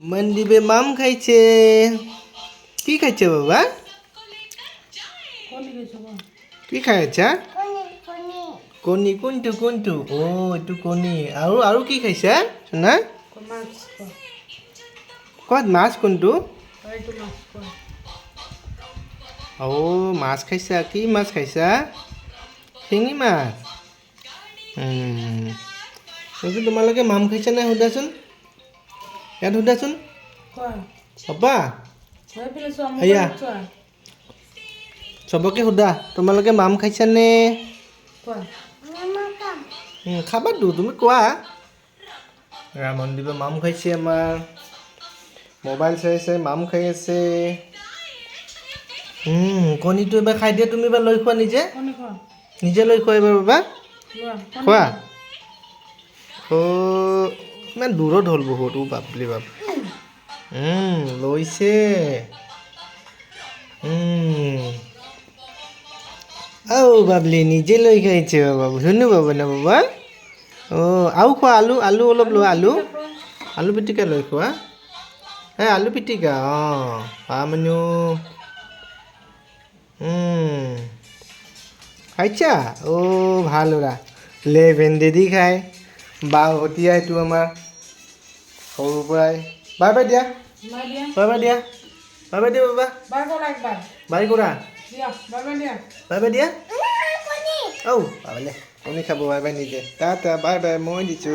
মনদীপে মাম খাইছে কি খাইছে বাবা কি খাই আছা কণী কোনটো কোনটো এইটো কণী আৰু কি খাইছা সোনা ক'ত মাছ কোনটো মাছ খাইছা কি মাছ খাইছা শিঙি মাছ তোমালোকে মাম খাইছা নাই সোধাচোন ইয়াত সোধাচোন পাপা এয়া চবকে সোধা তোমালোকে মাম খাইছানে খাবাতো তুমি কোৱা মনদীপে মাম খাইছে আমাৰ মোবাইল চাই চাই মাম খাই আছে কণীটো এবাৰ খাই দিয়া তুমি এবাৰ লৈ খোৱা নিজে লৈ খোৱা এবাৰ বাবা খোৱা ইমান দূৰত হ'ল বহুত বাপলি বাপ লৈছে বাবলি নিজে লৈ খাইছে বাবা ধন্য বাবা না বাবা আৰু খোৱা আলু অলপ লোৱা আলু পিটিকা লৈ খোৱা আলু পিটিকা মানুহ খাইছা ভাল ওৰা লে ভেন্দি দি খায় বা হতিয়া এইটো আমাৰ সৰুৰ পৰাই বাই বাই দিয়া বাবা বাই কৰা বাই বাই দিয়া বাবালে কণী খাব বাই বাই নিজে টা বাই বাই মই দিছোঁ